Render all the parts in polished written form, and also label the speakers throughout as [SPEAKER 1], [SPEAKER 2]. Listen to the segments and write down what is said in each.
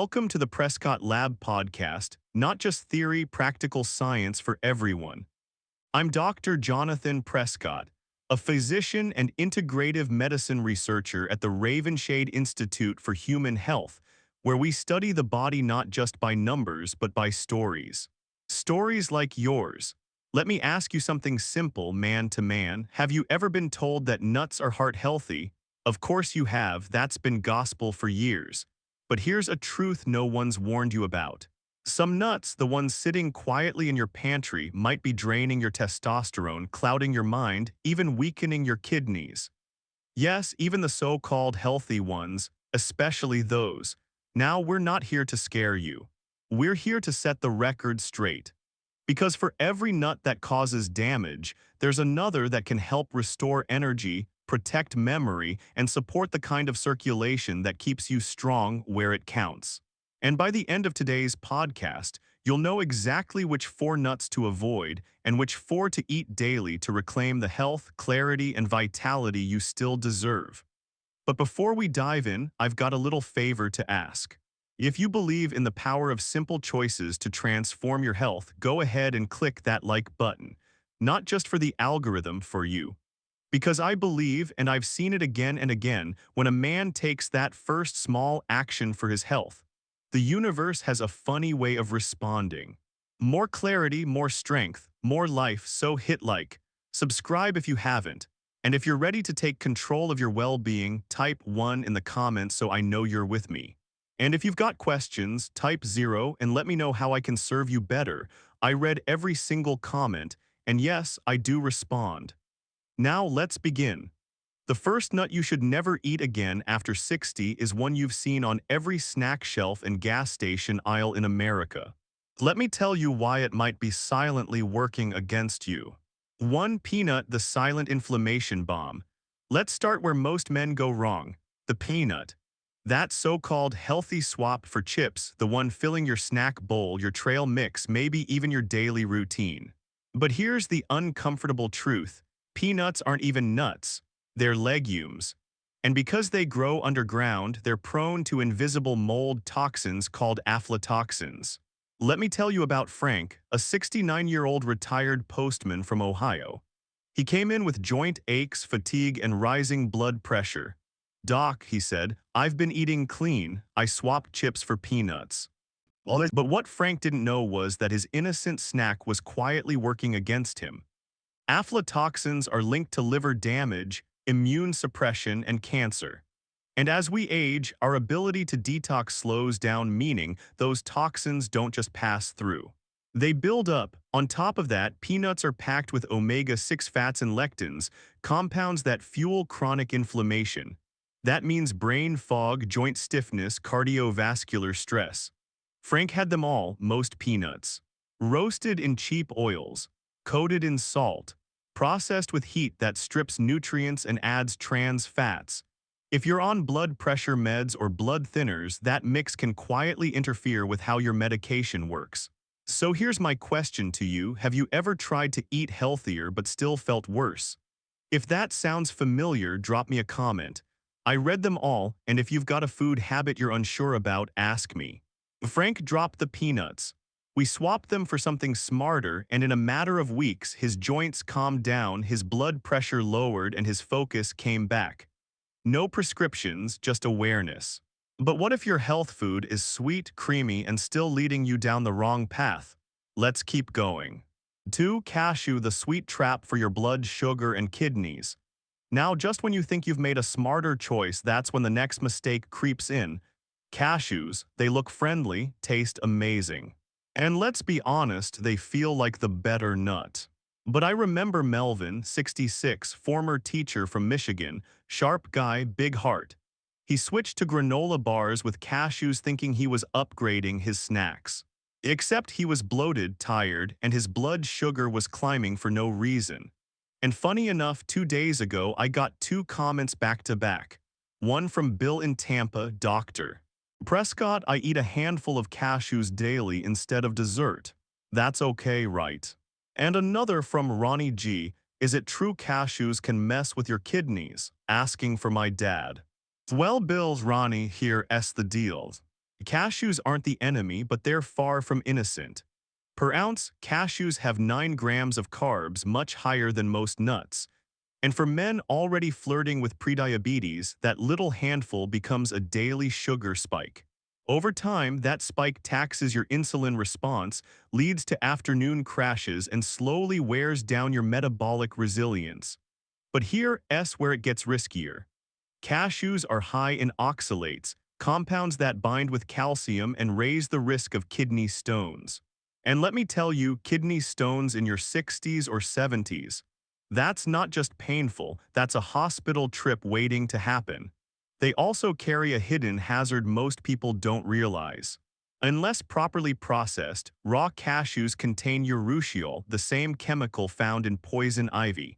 [SPEAKER 1] Welcome to the Prescott Lab Podcast, not just theory, practical science for everyone. I'm Dr. Jonathan Prescott, a physician and integrative medicine researcher at the Ravenshade Institute for Human Health, where we study the body not just by numbers but by stories. Stories like yours. Let me ask you something simple, man to man. Have you ever been told that nuts are heart healthy? Of course you have, that's been gospel for years. But here's a truth no one's warned you about. Some nuts, the ones sitting quietly in your pantry, might be draining your testosterone, clouding your mind, even weakening your kidneys. Yes, even the so-called healthy ones, especially those. Now, we're not here to scare you. We're here to set the record straight. Because for every nut that causes damage, there's another that can help restore energy, protect memory, and support the kind of circulation that keeps you strong where it counts. And by the end of today's podcast, you'll know exactly which 4 nuts to avoid and which 4 to eat daily to reclaim the health, clarity, and vitality you still deserve. But before we dive in, I've got a little favor to ask. If you believe in the power of simple choices to transform your health, go ahead and click that like button. Not just for the algorithm, for you. Because I believe, and I've seen it again and again, when a man takes that first small action for his health, the universe has a funny way of responding. More clarity, more strength, more life, so hit like. Subscribe if you haven't. And if you're ready to take control of your well-being, type 1 in the comments so I know you're with me. And if you've got questions, type 0 and let me know how I can serve you better. I read every single comment, and yes, I do respond. Now let's begin. The first nut you should never eat again after 60 is one you've seen on every snack shelf and gas station aisle in America. Let me tell you why it might be silently working against you. 1. Peanut, the silent inflammation bomb. Let's start where most men go wrong, the peanut. That so-called healthy swap for chips, the one filling your snack bowl, your trail mix, maybe even your daily routine. But here's the uncomfortable truth. Peanuts aren't even nuts. They're legumes. And because they grow underground, they're prone to invisible mold toxins called aflatoxins. Let me tell you about Frank, a 69-year-old retired postman from Ohio. He came in with joint aches, fatigue, and rising blood pressure. "Doc," he said, "I've been eating clean. I swapped chips for peanuts." But what Frank didn't know was that his innocent snack was quietly working against him. Aflatoxins are linked to liver damage, immune suppression, and cancer. And as we age, our ability to detox slows down, meaning those toxins don't just pass through. They build up. On top of that, peanuts are packed with omega-6 fats and lectins, compounds that fuel chronic inflammation. That means brain fog, joint stiffness, cardiovascular stress. Frank had them all, most peanuts. Roasted in cheap oils, coated in salt, processed with heat that strips nutrients and adds trans fats. If you're on blood pressure meds or blood thinners, that mix can quietly interfere with how your medication works. So here's my question to you. Have you ever tried to eat healthier but still felt worse? If that sounds familiar, drop me a comment. I read them all, and if you've got a food habit you're unsure about, ask me. Frank dropped the peanuts. We swapped them for something smarter, and in a matter of weeks, his joints calmed down, his blood pressure lowered, and his focus came back. No prescriptions, just awareness. But what if your health food is sweet, creamy, and still leading you down the wrong path? Let's keep going. 2. Cashew, the sweet trap for your blood sugar and kidneys. Now, just when you think you've made a smarter choice, that's when the next mistake creeps in. Cashews, they look friendly, taste amazing. And let's be honest, they feel like the better nut. But I remember Melvin, 66, former teacher from Michigan, sharp guy, big heart. He switched to granola bars with cashews thinking he was upgrading his snacks. Except he was bloated, tired, and his blood sugar was climbing for no reason. And funny enough, 2 days ago, I got 2 comments back to back. One from Bill in Tampa, Dr. Prescott, I eat a handful of cashews daily instead of dessert. That's okay, right? And another from Ronnie G. Is it true cashews can mess with your kidneys? Asking for my dad. Well, Bill's Ronnie, here's the deal. Cashews aren't the enemy, but they're far from innocent. Per ounce, cashews have 9 grams of carbs, much higher than most nuts. And for men already flirting with prediabetes, that little handful becomes a daily sugar spike. Over time, that spike taxes your insulin response, leads to afternoon crashes, and slowly wears down your metabolic resilience. But here's where it gets riskier. Cashews are high in oxalates, compounds that bind with calcium and raise the risk of kidney stones. And let me tell you, kidney stones in your 60s or 70s, that's not just painful, that's a hospital trip waiting to happen. They also carry a hidden hazard most people don't realize. Unless properly processed, raw cashews contain urushiol, the same chemical found in poison ivy.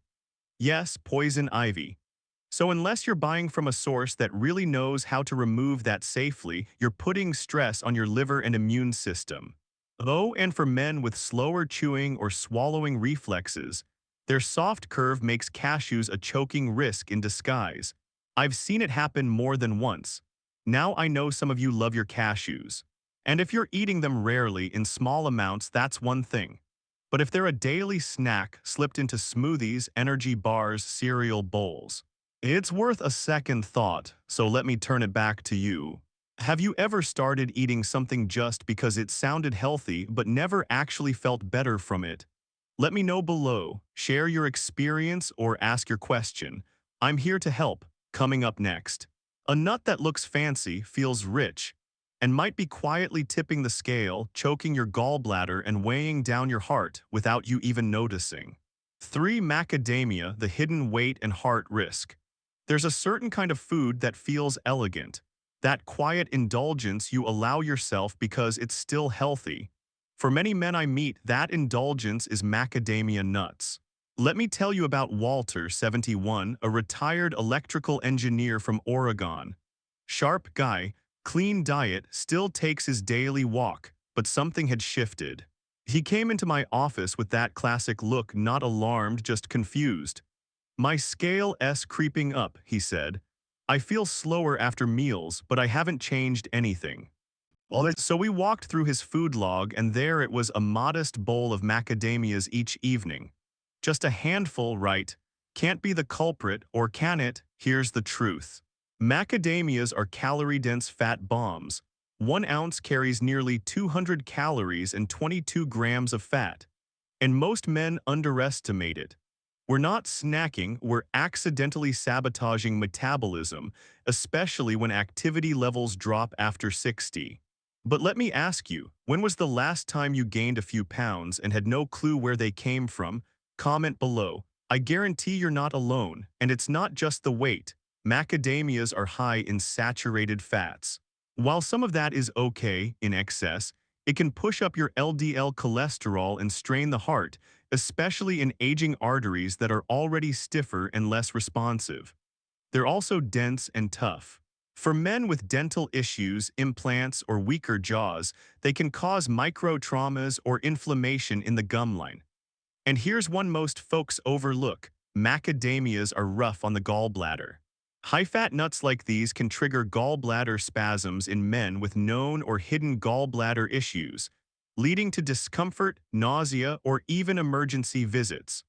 [SPEAKER 1] Yes, poison ivy. So unless you're buying from a source that really knows how to remove that safely, you're putting stress on your liver and immune system. Oh, and for men with slower chewing or swallowing reflexes, their soft curve makes cashews a choking risk in disguise. I've seen it happen more than once. Now I know some of you love your cashews. And if you're eating them rarely in small amounts, that's one thing. But if they're a daily snack slipped into smoothies, energy bars, cereal bowls, it's worth a second thought, so let me turn it back to you. Have you ever started eating something just because it sounded healthy but never actually felt better from it? Let me know below, share your experience or ask your question. I'm here to help. Coming up next. A nut that looks fancy, feels rich, and might be quietly tipping the scale, choking your gallbladder and weighing down your heart without you even noticing. 3. Macadamia, the hidden weight and heart risk. There's a certain kind of food that feels elegant. That quiet indulgence you allow yourself because it's still healthy. For many men I meet, that indulgence is macadamia nuts. Let me tell you about Walter, 71, a retired electrical engineer from Oregon. Sharp guy, clean diet, still takes his daily walk, but something had shifted. He came into my office with that classic look, not alarmed, just confused. "My scale's creeping up," he said. "I feel slower after meals, but I haven't changed anything." So we walked through his food log, and there it was, a modest bowl of macadamias each evening. Just a handful, right? Can't be the culprit, or can it? Here's the truth. Macadamias are calorie-dense fat bombs. 1 ounce carries nearly 200 calories and 22 grams of fat. And most men underestimate it. We're not snacking, we're accidentally sabotaging metabolism, especially when activity levels drop after 60. But let me ask you, when was the last time you gained a few pounds and had no clue where they came from? Comment below. I guarantee you're not alone, and it's not just the weight. Macadamias are high in saturated fats. While some of that is okay in excess, it can push up your LDL cholesterol and strain the heart, especially in aging arteries that are already stiffer and less responsive. They're also dense and tough. For men with dental issues, implants, or weaker jaws, they can cause microtraumas or inflammation in the gum line. And here's one most folks overlook: macadamias are rough on the gallbladder. High-fat nuts like these can trigger gallbladder spasms in men with known or hidden gallbladder issues, leading to discomfort, nausea, or even emergency visits.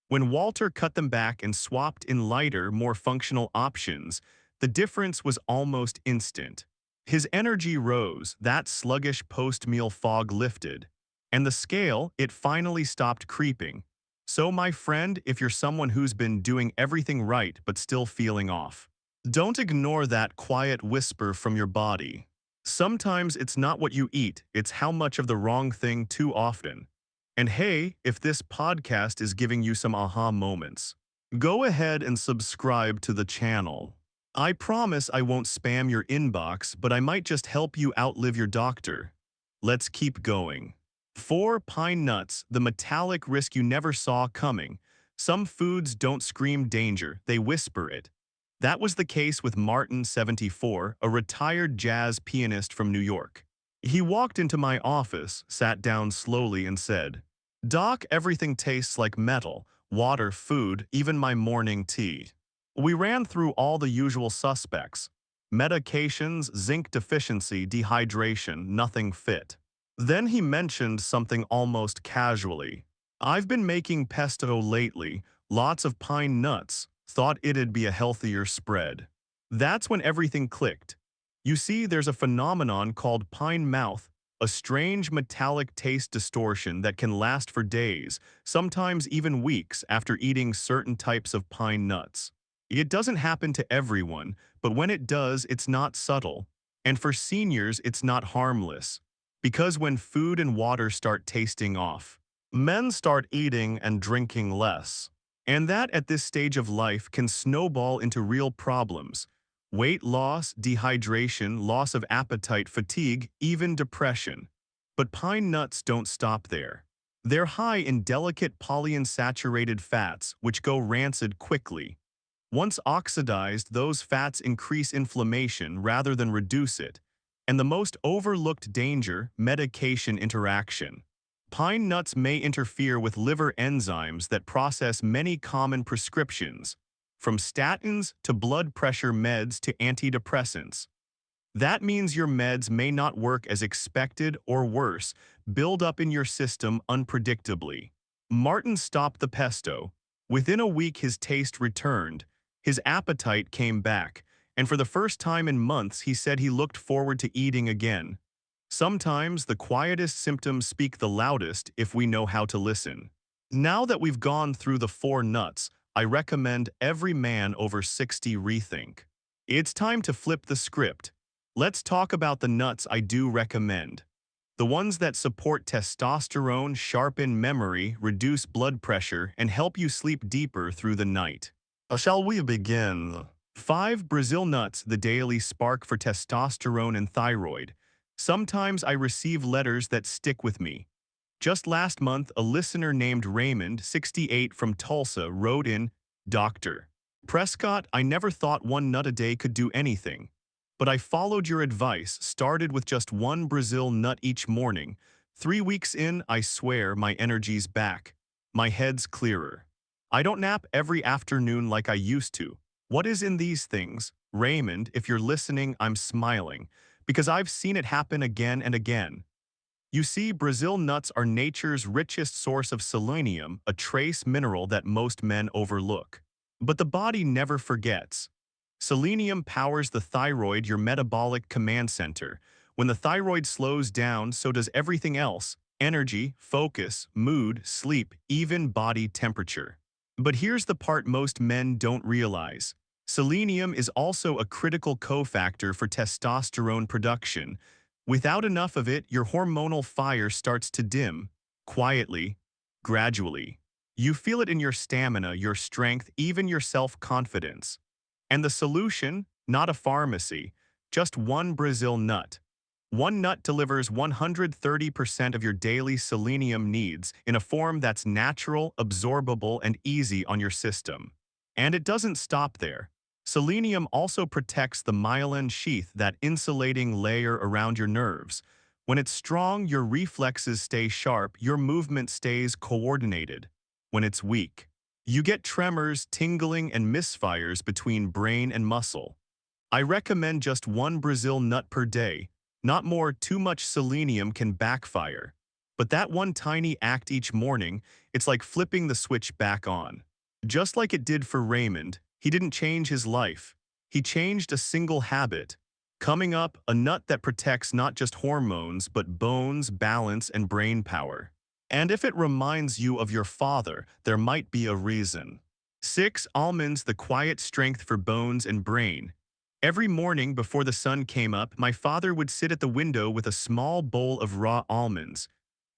[SPEAKER 1] When Walter cut them back and swapped in lighter, more functional options, the difference was almost instant. His energy rose, that sluggish post-meal fog lifted, and the scale, it finally stopped creeping. So my friend, if you're someone who's been doing everything right but still feeling off, don't ignore that quiet whisper from your body. Sometimes it's not what you eat, it's how much of the wrong thing too often. And hey, if this podcast is giving you some aha moments, go ahead and subscribe to the channel. I promise I won't spam your inbox, but I might just help you outlive your doctor. Let's keep going. 4. Pine nuts, the metallic risk you never saw coming. Some foods don't scream danger, they whisper it. That was the case with Martin, 74, a retired jazz pianist from New York. He walked into my office, sat down slowly, and said, "Doc, everything tastes like metal, water, food, even my morning tea." We ran through all the usual suspects. Medications, zinc deficiency, dehydration, nothing fit. Then he mentioned something almost casually. I've been making pesto lately, lots of pine nuts, thought it'd be a healthier spread. That's when everything clicked. You see, there's a phenomenon called pine mouth, a strange metallic taste distortion that can last for days, sometimes even weeks after eating certain types of pine nuts. It doesn't happen to everyone, but when it does, it's not subtle. And for seniors, it's not harmless. Because when food and water start tasting off, men start eating and drinking less. And that at this stage of life can snowball into real problems. Weight loss, dehydration, loss of appetite, fatigue, even depression. But pine nuts don't stop there. They're high in delicate polyunsaturated fats, which go rancid quickly. Once oxidized, those fats increase inflammation rather than reduce it. And the most overlooked danger, medication interaction. Pine nuts may interfere with liver enzymes that process many common prescriptions, from statins to blood pressure meds to antidepressants. That means your meds may not work as expected or worse, build up in your system unpredictably. Martin stopped the pesto. Within a week his taste returned, his appetite came back, and for the first time in months he said he looked forward to eating again. Sometimes the quietest symptoms speak the loudest if we know how to listen. Now that we've gone through the 4 nuts, I recommend every man over 60 rethink. It's time to flip the script. Let's talk about the nuts I do recommend. The ones that support testosterone, sharpen memory, reduce blood pressure, and help you sleep deeper through the night. Shall we begin? 5 Brazil nuts, the daily spark for testosterone and thyroid. Sometimes I receive letters that stick with me. Just last month, a listener named Raymond, 68, from Tulsa, wrote in, "Dr. Prescott, I never thought 1 nut a day could do anything. But I followed your advice, started with just 1 Brazil nut each morning. 3 weeks in, I swear my energy's back. My head's clearer. I don't nap every afternoon like I used to. What is in these things?" Raymond, if you're listening, I'm smiling, because I've seen it happen again and again. You see, Brazil nuts are nature's richest source of selenium, a trace mineral that most men overlook. But the body never forgets. Selenium powers the thyroid, your metabolic command center. When the thyroid slows down, so does everything else: energy, focus, mood, sleep, even body temperature. But here's the part most men don't realize. Selenium is also a critical cofactor for testosterone production. Without enough of it, your hormonal fire starts to dim, quietly, gradually. You feel it in your stamina, your strength, even your self-confidence. And the solution? Not a pharmacy, just 1 Brazil nut. 1 nut delivers 130% of your daily selenium needs in a form that's natural, absorbable, and easy on your system. And it doesn't stop there. Selenium also protects the myelin sheath, that insulating layer around your nerves. When it's strong, your reflexes stay sharp, your movement stays coordinated. When it's weak, you get tremors, tingling, and misfires between brain and muscle. I recommend just 1 Brazil nut per day. Not more. Too much selenium can backfire. But that one tiny act each morning, it's like flipping the switch back on. Just like it did for Raymond, he didn't change his life. He changed a single habit. Coming up, a nut that protects not just hormones, but bones, balance, and brain power. And if it reminds you of your father, there might be a reason. 6 Almonds, the quiet strength for bones and brain. Every morning before the sun came up, my father would sit at the window with a small bowl of raw almonds.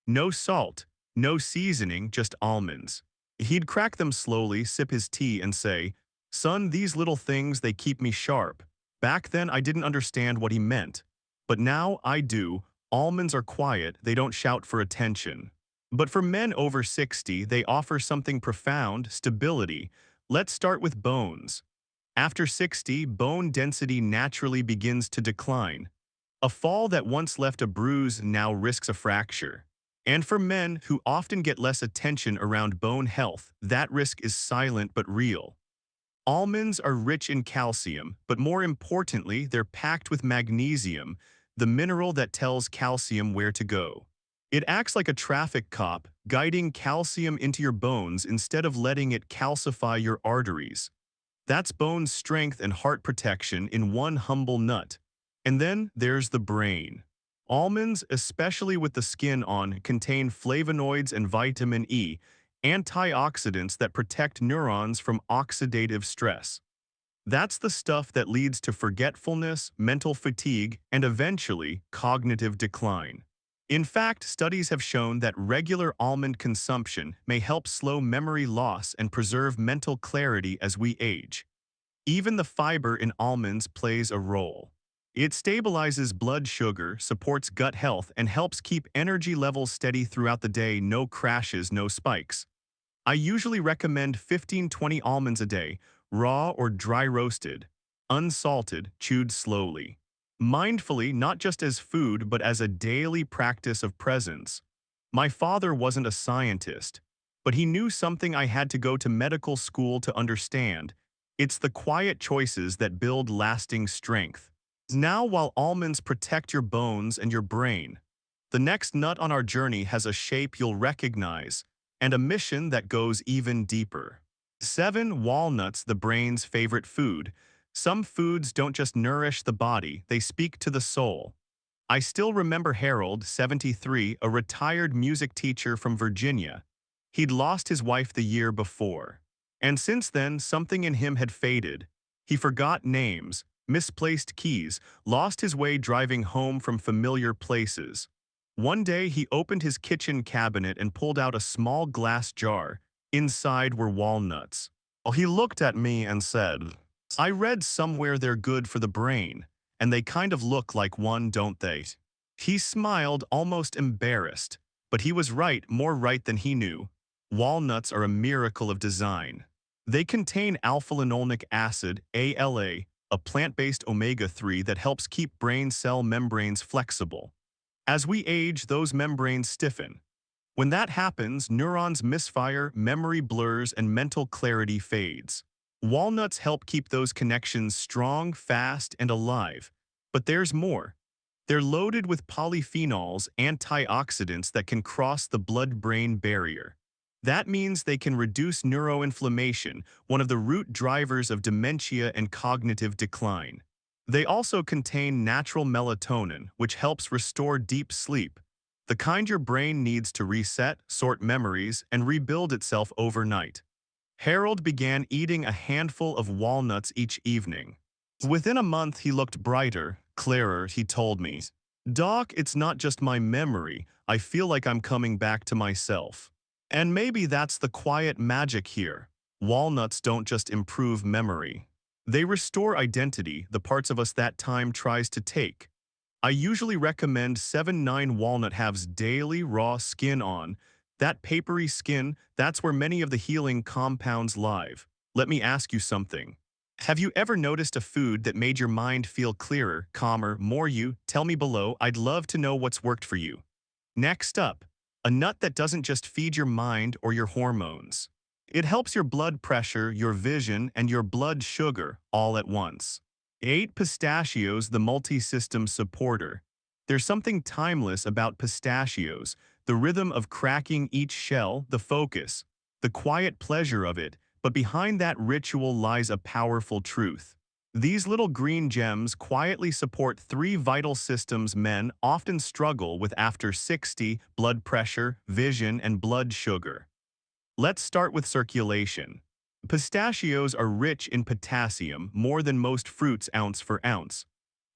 [SPEAKER 1] No salt, no seasoning, just almonds. He'd crack them slowly, sip his tea, and say, "Son, these little things, they keep me sharp." Back then, I didn't understand what he meant. But now I do. Almonds are quiet, they don't shout for attention. But for men over 60, they offer something profound: stability. Let's start with bones. After 60, bone density naturally begins to decline. A fall that once left a bruise now risks a fracture. And for men who often get less attention around bone health, that risk is silent but real. Almonds are rich in calcium, but more importantly, they're packed with magnesium, the mineral that tells calcium where to go. It acts like a traffic cop, guiding calcium into your bones instead of letting it calcify your arteries. That's bone strength and heart protection in one humble nut. And then there's the brain. Almonds, especially with the skin on, contain flavonoids and vitamin E, antioxidants that protect neurons from oxidative stress. That's the stuff that leads to forgetfulness, mental fatigue, and eventually cognitive decline. In fact, studies have shown that regular almond consumption may help slow memory loss and preserve mental clarity as we age. Even the fiber in almonds plays a role. It stabilizes blood sugar, supports gut health, and helps keep energy levels steady throughout the day. No crashes, no spikes. I usually recommend 15-20 almonds a day, raw or dry roasted, unsalted, chewed slowly. Mindfully, not just as food, but as a daily practice of presence. My father wasn't a scientist, but he knew something I had to go to medical school to understand. It's the quiet choices that build lasting strength. Now, while almonds protect your bones and your brain, the next nut on our journey has a shape you'll recognize and a mission that goes even deeper. 7. Walnuts, the brain's favorite food. Some foods don't just nourish the body, they speak to the soul. I still remember Harold, 73, a retired music teacher from Virginia. He'd lost his wife the year before. And since then, something in him had faded. He forgot names, misplaced keys, lost his way driving home from familiar places. One day, he opened his kitchen cabinet and pulled out a small glass jar. Inside were walnuts. He looked at me and said, "I read somewhere they're good for the brain, and they kind of look like one, don't they?" He smiled, almost embarrassed, but he was right, more right than he knew. Walnuts are a miracle of design. They contain alpha-linolenic acid, ALA, a plant-based omega-3 that helps keep brain cell membranes flexible. As we age, those membranes stiffen. When that happens, neurons misfire, memory blurs, and mental clarity fades. Walnuts help keep those connections strong, fast, and alive. But there's more. They're loaded with polyphenols, antioxidants that can cross the blood-brain barrier. That means they can reduce neuroinflammation, one of the root drivers of dementia and cognitive decline. They also contain natural melatonin, which helps restore deep sleep, the kind your brain needs to reset, sort memories, and rebuild itself overnight. Harold began eating a handful of walnuts each evening. Within a month, he looked brighter, clearer, he told me. "Doc, it's not just my memory. I feel like I'm coming back to myself." And maybe that's the quiet magic here. Walnuts don't just improve memory. They restore identity, the parts of us that time tries to take. I usually recommend 7-9 walnut halves daily, raw skin on. That papery skin, that's where many of the healing compounds live. Let me ask you something. Have you ever noticed a food that made your mind feel clearer, calmer, more you? Tell me below, I'd love to know what's worked for you. Next up, a nut that doesn't just feed your mind or your hormones. It helps your blood pressure, your vision, and your blood sugar all at once. 8. Pistachios, the multi-system supporter. There's something timeless about pistachios, the rhythm of cracking each shell, the focus, the quiet pleasure of it, but behind that ritual lies a powerful truth. These little green gems quietly support 3 vital systems men often struggle with after 60: blood pressure, vision, and blood sugar. Let's start with circulation. Pistachios are rich in potassium, more than most fruits ounce for ounce.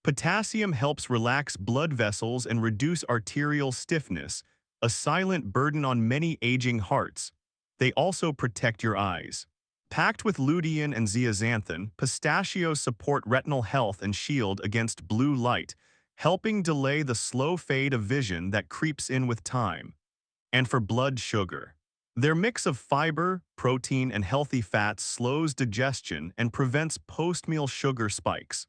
[SPEAKER 1] Potassium helps relax blood vessels and reduce arterial stiffness, a silent burden on many aging hearts. They also protect your eyes. Packed with lutein and zeaxanthin, pistachios support retinal health and shield against blue light, helping delay the slow fade of vision that creeps in with time. And for blood sugar, their mix of fiber, protein, and healthy fats slows digestion and prevents post-meal sugar spikes.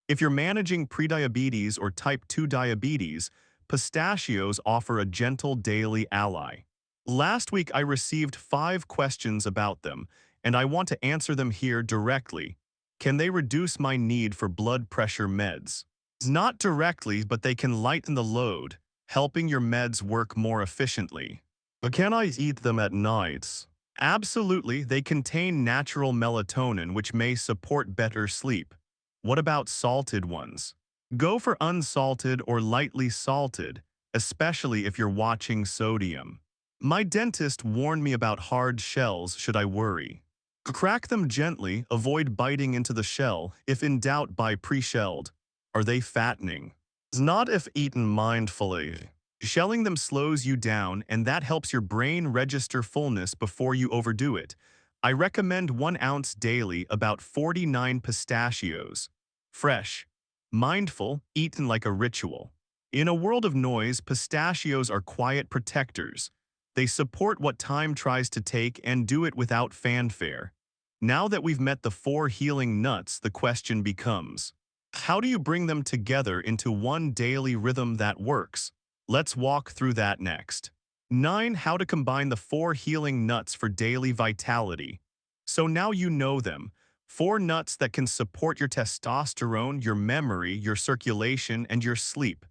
[SPEAKER 1] If you're managing prediabetes or type 2 diabetes, pistachios offer a gentle daily ally. Last week, I received 5 questions about them, and I want to answer them here directly. Can they reduce my need for blood pressure meds? Not directly, but they can lighten the load, helping your meds work more efficiently. But can I eat them at nights? Absolutely, they contain natural melatonin, which may support better sleep. What about salted ones? Go for unsalted or lightly salted, especially if you're watching sodium. My dentist warned me about hard shells should I worry. Crack them gently, avoid biting into the shell, if in doubt buy pre-shelled. Are they fattening? Not if eaten mindfully. Shelling them slows you down, and that helps your brain register fullness before you overdo it. I recommend 1 ounce daily, about 49 pistachios. Fresh. Mindful, eaten like a ritual. In a world of noise, pistachios are quiet protectors. They support what time tries to take and do it without fanfare. Now that we've met the 4 healing nuts, the question becomes, how do you bring them together into one daily rhythm that works? Let's walk through that next. 9. How to combine the 4 healing nuts for daily vitality. So now you know them. 4 nuts that can support your testosterone, your memory, your circulation, and your sleep.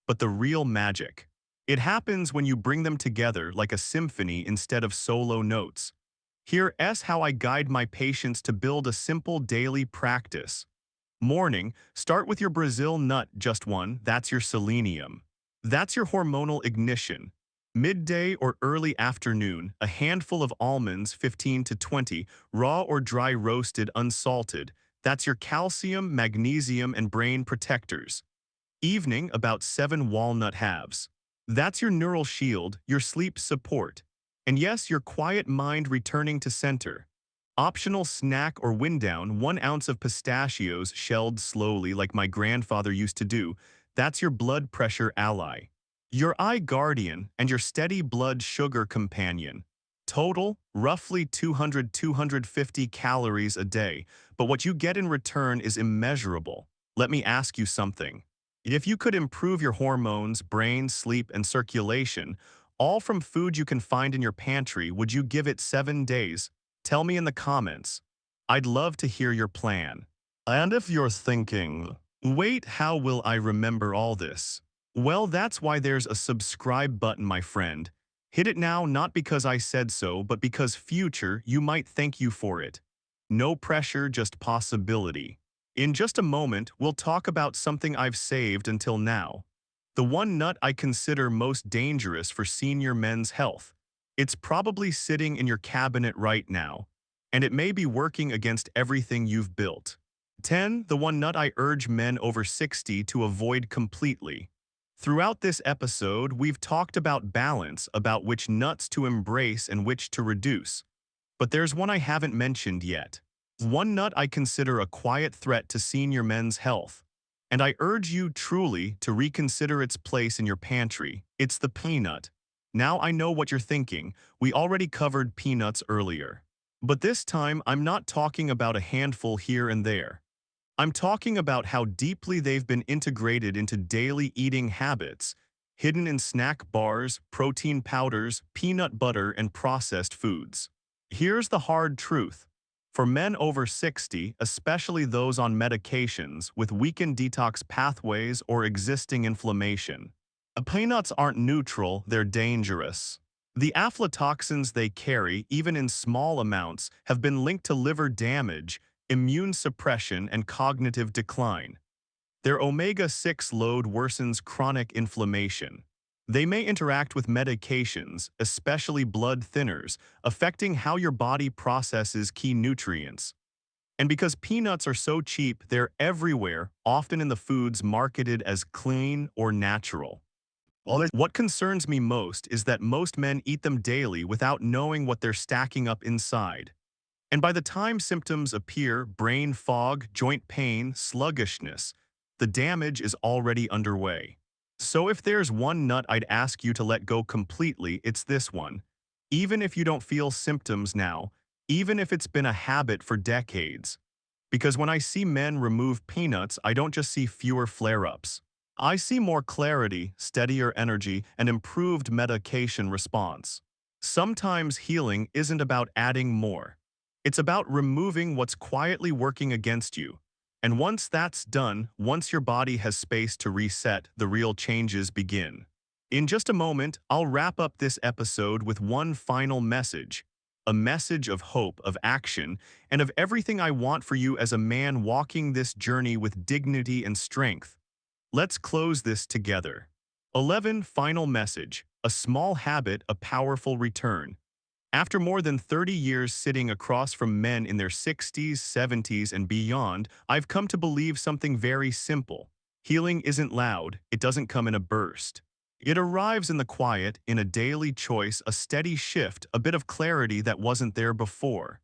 [SPEAKER 1] But the real magic. It happens when you bring them together like a symphony instead of solo notes. Here's how I guide my patients to build a simple daily practice. Morning, start with your Brazil nut, just one, that's your selenium. That's your hormonal ignition. Midday or early afternoon, a handful of almonds, 15 to 20, raw or dry roasted, unsalted. That's your calcium, magnesium, and brain protectors. Evening, about 7 walnut halves. That's your neural shield, your sleep support. And yes, your quiet mind returning to center. Optional snack or wind down, 1 ounce of pistachios shelled slowly like my grandfather used to do. That's your blood pressure ally. Your eye guardian and your steady blood sugar companion. Total, roughly 200–250 calories a day, but what you get in return is immeasurable. Let me ask you something. If you could improve your hormones, brain, sleep, and circulation, all from food you can find in your pantry, would you give it 7 days? Tell me in the comments. I'd love to hear your plan. And if you're thinking, wait, how will I remember all this? Well, that's why there's a subscribe button, my friend. Hit it now, not because I said so, but because future you might thank you for it. No pressure, just possibility. In just a moment, we'll talk about something I've saved until now. The one nut I consider most dangerous for senior men's health. It's probably sitting in your cabinet right now, and it may be working against everything you've built. 10. The one nut I urge men over 60 to avoid completely. Throughout this episode, we've talked about balance, about which nuts to embrace and which to reduce. But there's one I haven't mentioned yet. One nut I consider a quiet threat to senior men's health. And I urge you truly to reconsider its place in your pantry. It's the peanut. Now I know what you're thinking. We already covered peanuts earlier. But this time, I'm not talking about a handful here and there. I'm talking about how deeply they've been integrated into daily eating habits, hidden in snack bars, protein powders, peanut butter, and processed foods. Here's the hard truth. For men over 60, especially those on medications with weakened detox pathways or existing inflammation, peanuts aren't neutral, they're dangerous. The aflatoxins they carry, even in small amounts, have been linked to liver damage, immune suppression, and cognitive decline. Their omega-6 load worsens chronic inflammation. They may interact with medications, especially blood thinners, affecting how your body processes key nutrients. And because peanuts are so cheap, they're everywhere, often in the foods marketed as clean or natural. What concerns me most is that most men eat them daily without knowing what they're stacking up inside. And by the time symptoms appear, brain fog, joint pain, sluggishness, the damage is already underway. So if there's one nut I'd ask you to let go completely, it's this one. Even if you don't feel symptoms now, even if it's been a habit for decades. Because when I see men remove peanuts, I don't just see fewer flare-ups. I see more clarity, steadier energy, and improved medication response. Sometimes healing isn't about adding more. It's about removing what's quietly working against you. And once that's done, once your body has space to reset, the real changes begin. In just a moment, I'll wrap up this episode with one final message. A message of hope, of action, and of everything I want for you as a man walking this journey with dignity and strength. Let's close this together. 11. Final message. A small habit, a powerful return. After more than 30 years sitting across from men in their 60s, 70s, and beyond, I've come to believe something very simple. Healing isn't loud, it doesn't come in a burst. It arrives in the quiet, in a daily choice, a steady shift, a bit of clarity that wasn't there before.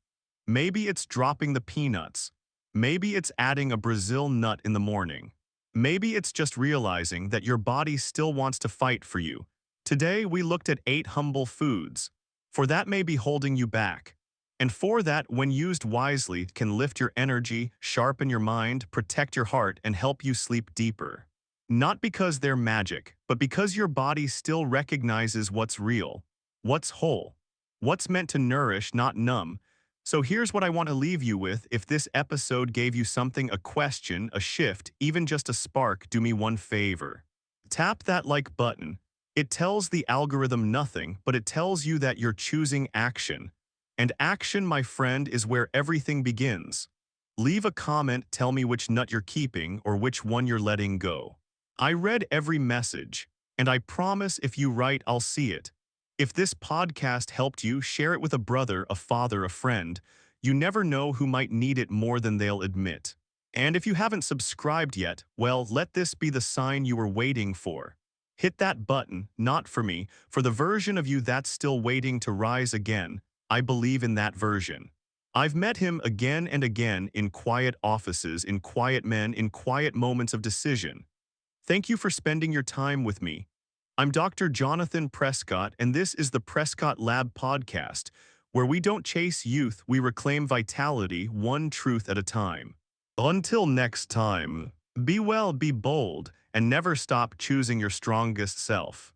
[SPEAKER 1] Maybe it's dropping the peanuts. Maybe it's adding a Brazil nut in the morning. Maybe it's just realizing that your body still wants to fight for you. Today, we looked at 8 humble foods. For that may be holding you back. And for that, when used wisely, can lift your energy, sharpen your mind, protect your heart, and help you sleep deeper. Not because they're magic, but because your body still recognizes what's real, what's whole, what's meant to nourish, not numb. So here's what I want to leave you with. If this episode gave you something, a question, a shift, even just a spark, do me one favor. Tap that like button. It tells the algorithm nothing, but it tells you that you're choosing action. And action, my friend, is where everything begins. Leave a comment, tell me which nut you're keeping or which one you're letting go. I read every message, and I promise if you write, I'll see it. If this podcast helped you, share it with a brother, a father, a friend. You never know who might need it more than they'll admit. And if you haven't subscribed yet, well, let this be the sign you were waiting for. Hit that button, not for me, for the version of you that's still waiting to rise again. I believe in that version. I've met him again and again in quiet offices, in quiet men, in quiet moments of decision. Thank you for spending your time with me. I'm Dr. Jonathan Prescott, and this is the Prescott Lab Podcast, where we don't chase youth, we reclaim vitality, one truth at a time. Until next time, be well, be bold, and never stop choosing your strongest self.